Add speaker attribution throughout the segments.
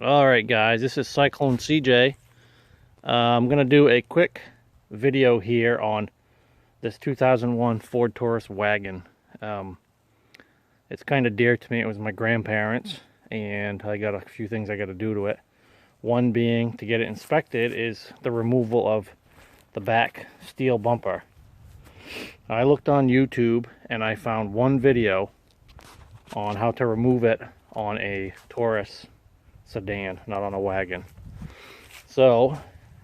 Speaker 1: Alright guys, this is Cyclone CJ. I'm going to do a quick video here on this 2001 Ford Taurus wagon. It's kind of dear to me. It was my grandparents, and I got a few things I got to do to it. One being, to get it inspected, is the removal of the back steel bumper. I looked on YouTube and I found one video on how to remove it on a Taurus sedan, not on a wagon. So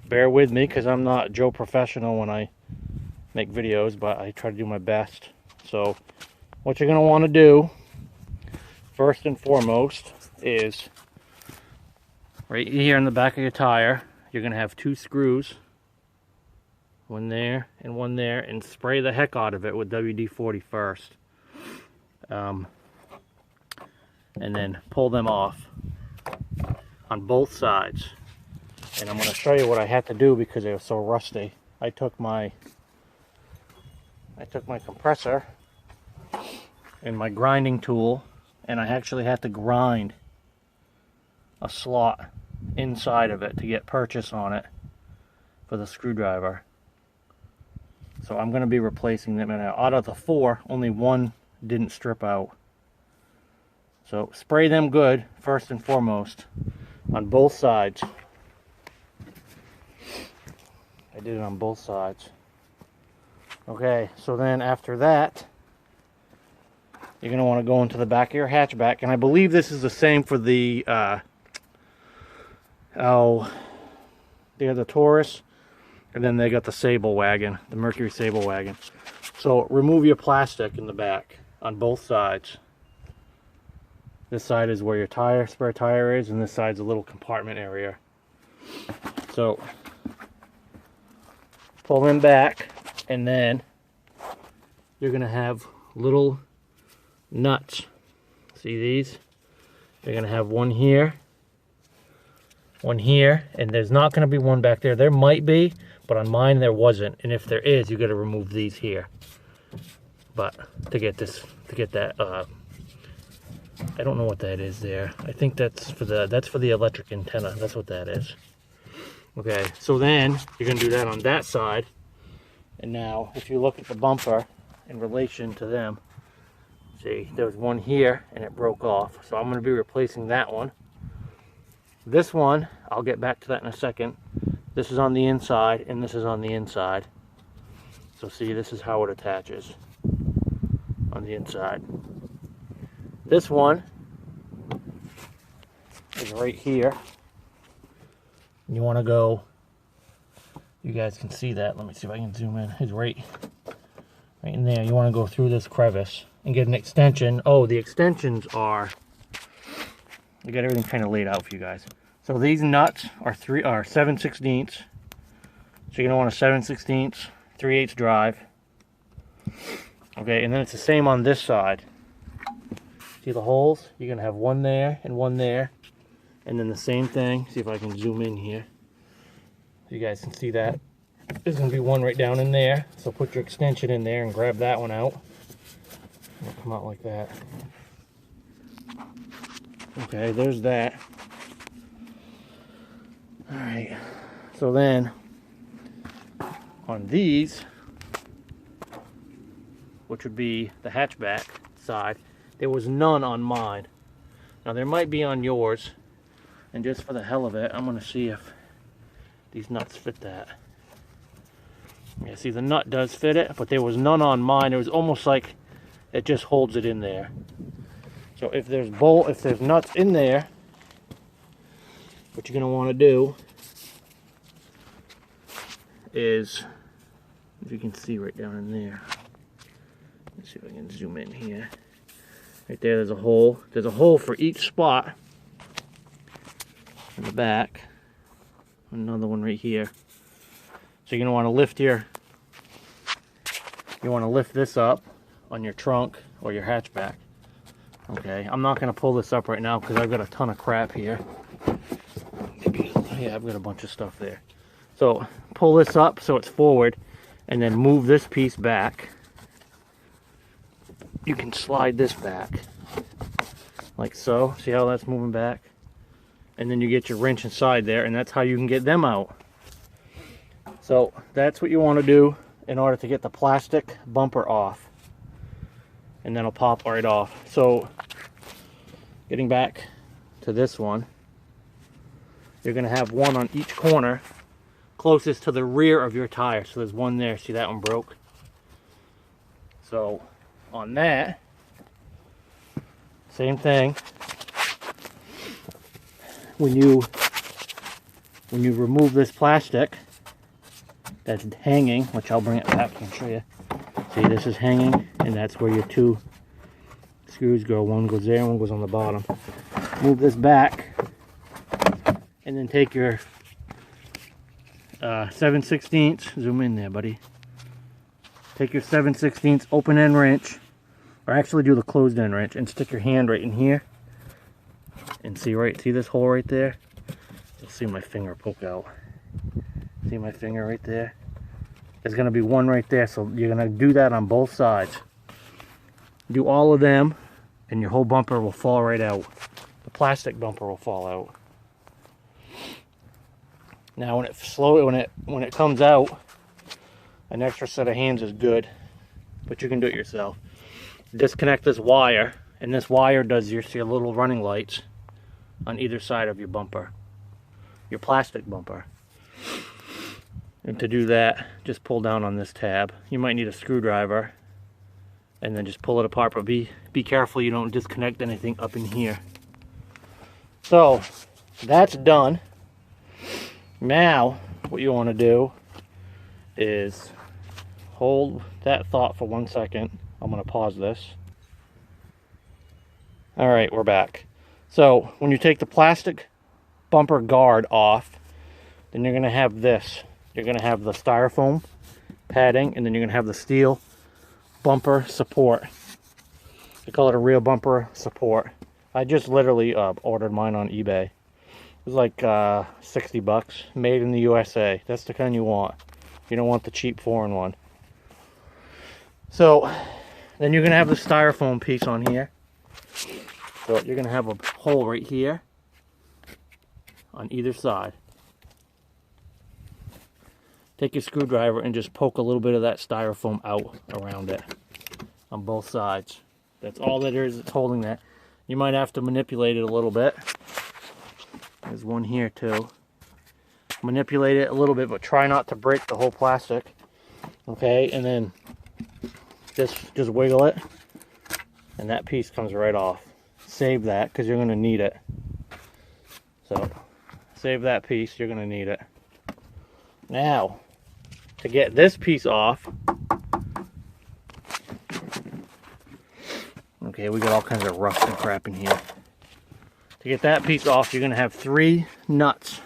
Speaker 1: bear with me, because I'm not Joe Professional when I make videos, but I try to do my best. So what you're going to want to do first and foremost is right here in the back of your tire, you're going to have two screws, one there and one there, and spray the heck out of it with WD-40 first, and then pull them off on both sides. And I'm going to show you what I had to do because it was so rusty. I took my compressor and my grinding tool, and I actually had to grind a slot inside of it to get purchase on it for the screwdriver. So I'm going to be replacing them, and out of the four, only one didn't strip out. So spray them good first and foremost on both sides. I did it on both sides. Okay, so then after that, you're going to want to go into the back of your hatchback, and I believe this is the same for the they have the Taurus, and then they got the Sable wagon, the Mercury Sable wagon. So remove your plastic in the back on both sides. This side is where your spare tire is, and this side's a little compartment area. So pull them back, and then you're going to have little nuts. See these? You're going to have one here, and there's not going to be one back there. There might be, but on mine there wasn't. And if there is, you got to remove these here. But to get that, I don't know what that is there. I think that's for the electric antenna. That's what that is. Okay, so then you're going to do that on that side. And now, if you look at the bumper in relation to them, see, there was one here and it broke off. So I'm going to be replacing that one. This one, I'll get back to that in a second. This is on the inside and this is on the inside. So see, this is how it attaches on the inside. This one is right here. You want to go, you guys can see that. Let me see if I can zoom in. It's right in there. You want to go through this crevice and get an extension. Oh, the extensions are, I got everything kind of laid out for you guys. So these nuts are 7/16. So you're going to want a 7/16, 3/8 drive. Okay, and then it's the same on this side. See the holes? You're going to have one there and one there. And then the same thing. See if I can zoom in here. So you guys can see that. There's going to be one right down in there. So put your extension in there and grab that one out. It'll come out like that. Okay, there's that. Alright. So then, on these, which would be the hatchback side, there was none on mine. Now there might be on yours, and just for the hell of it, I'm going to see if these nuts fit that. Yeah, see, the nut does fit it, but there was none on mine. It was almost like it just holds it in there. So if there's nuts in there, what you're going to want to do is, if you can see right down in there, let's see if I can zoom in here. Right there, there's a hole. There's a hole for each spot in the back. Another one right here. So you're going to want to lift this up on your trunk or your hatchback. Okay, I'm not going to pull this up right now because I've got a ton of crap here. Yeah, I've got a bunch of stuff there. So pull this up so it's forward, and then move this piece back. You can slide this back like so. See how that's moving back? and then you get your wrench inside there, and that's how you can get them out. So that's what you want to do in order to get the plastic bumper off, and then it'll pop right off. So getting back to this one, you're going to have one on each corner closest to the rear of your tire. So there's one there. See, that one broke. So on that, same thing. When you remove this plastic that's hanging, which I'll bring it back and show you. See, this is hanging, and that's where your two screws go. One goes there, one goes on the bottom. Move this back, and then take your 7/16, zoom in there, buddy. Take your 7/16 open end wrench, or actually do the closed end wrench, and stick your hand right in here. And see this hole right there? You'll see my finger poke out. See my finger right there? There's going to be one right there, so you're going to do that on both sides. Do all of them, and your whole bumper will fall right out. The plastic bumper will fall out. Now when it comes out, an extra set of hands is good, but you can do it yourself. Disconnect this wire, and this wire does your little running lights on either side of your bumper, your plastic bumper. And to do that, just pull down on this tab. You might need a screwdriver, and then just pull it apart, but be careful you don't disconnect anything up in here. So that's done. Now what you want to do is hold that thought for 1 second. I'm going to pause this. Alright, we're back. So when you take the plastic bumper guard off, then you're going to have this. You're going to have the styrofoam padding, and then you're going to have the steel bumper support. They call it a real bumper support. I just literally ordered mine on eBay. It was like 60 bucks, made in the USA. That's the kind you want. You don't want the cheap foreign one. So then you're going to have the styrofoam piece on here. So you're going to have a hole right here on either side. Take your screwdriver and just poke a little bit of that styrofoam out around it on both sides. That's all that is that's holding that. You might have to manipulate it a little bit. There's one here too. Manipulate it a little bit, but try not to break the whole plastic. Okay, and then just wiggle it, and that piece comes right off. Save that, because you're going to need it. So, save that piece, you're going to need it. Now, to get this piece off, okay, we got all kinds of rust and crap in here. To get that piece off, you're going to have 3 nuts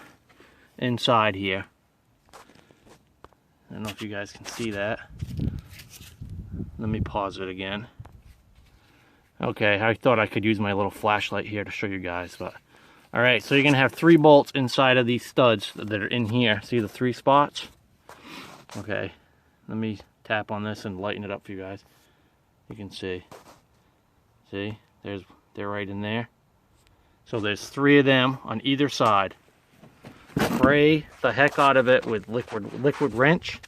Speaker 1: inside here. I don't know if you guys can see that. Let me pause it again. Okay, I thought I could use my little flashlight here to show you guys, but alright, so you're going to have 3 bolts inside of these studs that are in here. See the 3 spots? Okay, let me tap on this and lighten it up for you guys. You can see. See? They're right in there. So there's 3 of them on either side. Spray the heck out of it with liquid wrench,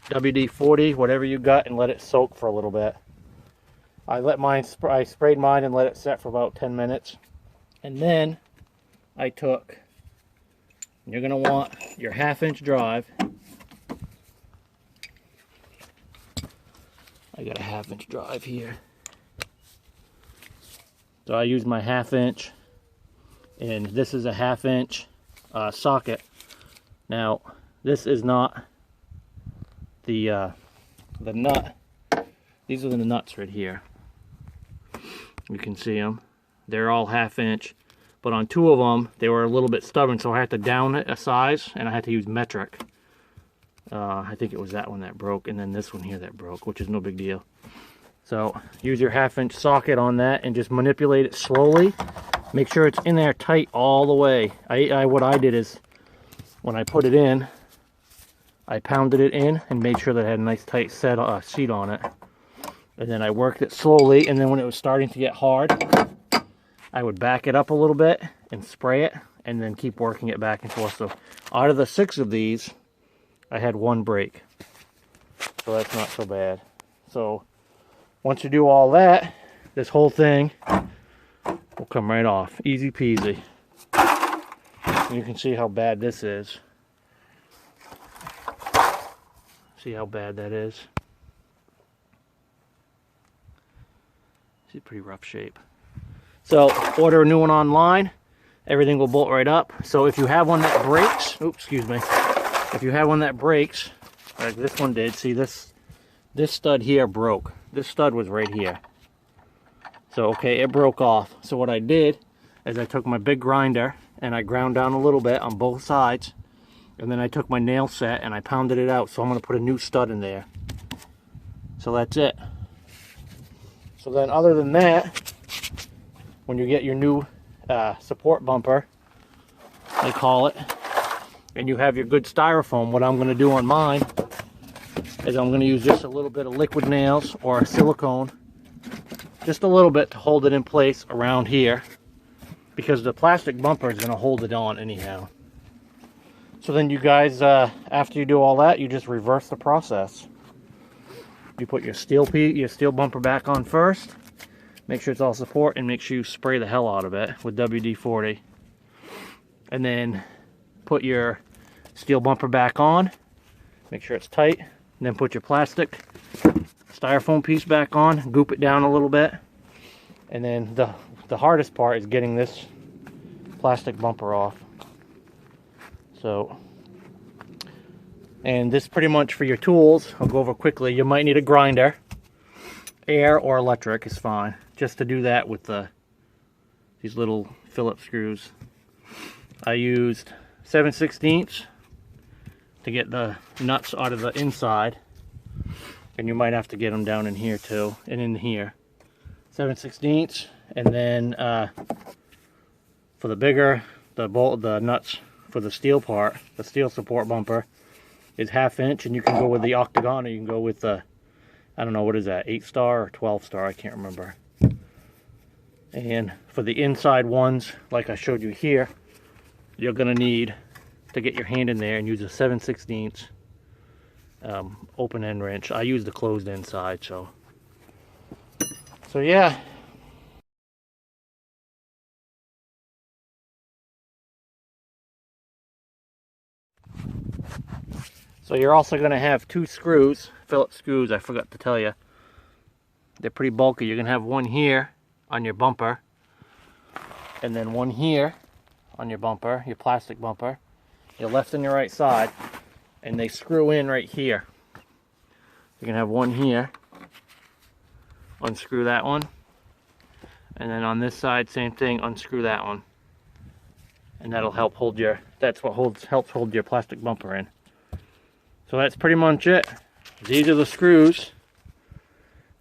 Speaker 1: WD-40, whatever you got, and let it soak for a little bit. I sprayed mine and let it set for about 10 minutes. And then I took, you're going to want your 1/2-inch drive. I got a 1/2-inch drive here. So I used my 1/2-inch, and this is a 1/2-inch socket. Now, this is not the nut. These are the nuts right here. You can see them. They're all 1/2-inch, but on 2 of them, they were a little bit stubborn, so I had to down it a size, and I had to use metric. I think it was that one that broke, and then this one here that broke, which is no big deal. So use your 1/2-inch socket on that and just manipulate it slowly. Make sure it's in there tight all the way. What I did is, when I put it in, I pounded it in and made sure that it had a nice tight seat on it. And then I worked it slowly, and then when it was starting to get hard, I would back it up a little bit and spray it, and then keep working it back and forth. So out of the 6 of these, I had 1 break. So that's not so bad. So once you do all that, this whole thing will come right off. Easy peasy. And you can see how bad this is. See how bad that is? It's pretty rough shape. So order a new one online. Everything will bolt right up. So if you have one that breaks, oops, excuse me. If you have one that breaks, like this one did, see this stud here broke. This stud was right here. So okay, it broke off. So what I did is I took my big grinder and I ground down a little bit on both sides. And then I took my nail set and I pounded it out. So I'm going to put a new stud in there. So that's it. So then other than that, when you get your new support bumper, they call it, and you have your good styrofoam, what I'm going to do on mine is I'm going to use just a little bit of liquid nails or silicone, just a little bit to hold it in place around here, because the plastic bumper is going to hold it on anyhow. So then you guys, after you do all that, you just reverse the process. You put your steel bumper back on first. Make sure it's all support, and make sure you spray the hell out of it with WD-40. And then put your steel bumper back on. Make sure it's tight. And then put your plastic styrofoam piece back on. Goop it down a little bit. And then the hardest part is getting this plastic bumper off. So, and this pretty much for your tools. I'll go over quickly. You might need a grinder. Air or electric is fine. Just to do that with these little Phillips screws. I used 7/16 to get the nuts out of the inside. And you might have to get them down in here too, and in here. 7/16, and then for the bigger, the nuts for the steel part, the steel support bumper is 1/2 inch, and you can go with the octagon, or you can go with the, I don't know, what is that, 8-star or 12-star, I can't remember. And for the inside ones, like I showed you here, you're gonna need to get your hand in there and use a 7/16 open end wrench. I use the closed end side, so yeah. So you're also going to have 2 screws, Phillips screws, I forgot to tell you. They're pretty bulky. You're going to have one here on your bumper, and then one here on your bumper, your plastic bumper, your left and your right side, and they screw in right here. You're going to have one here, unscrew that one, and then on this side, same thing, unscrew that one. And that'll help hold your, that's what helps hold your plastic bumper in. So that's pretty much it. These are the screws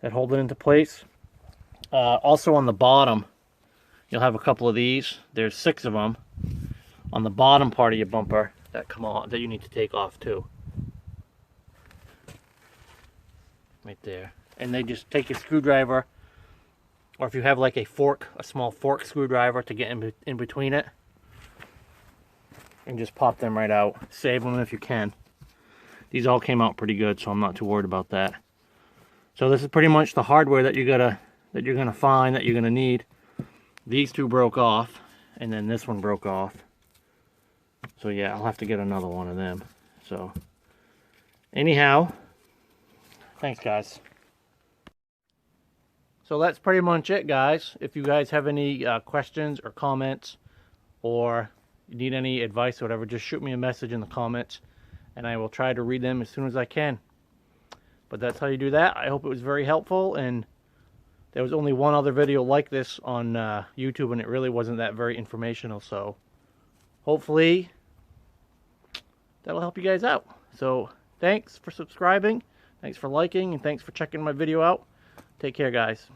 Speaker 1: that hold it into place. Also on the bottom, you'll have a couple of these. There's 6 of them on the bottom part of your bumper that come on, that you need to take off too. Right there. And they just take your screwdriver, or if you have like a small fork screwdriver to get in between it, and just pop them right out. Save them if you can. These all came out pretty good, so I'm not too worried about that. So this is pretty much the hardware that you're gonna find, that you're gonna need. These 2 broke off, and then this one broke off. So yeah, I'll have to get another one of them. So anyhow, thanks guys. So that's pretty much it, guys. If you guys have any questions or comments, or you need any advice or whatever, just shoot me a message in the comments, and I will try to read them as soon as I can. But that's how you do that. I hope it was very helpful, and there was only one other video like this on YouTube, and it really wasn't that very informational, so hopefully that'll help you guys out. So thanks for subscribing, thanks for liking, and thanks for checking my video out. Take care, guys.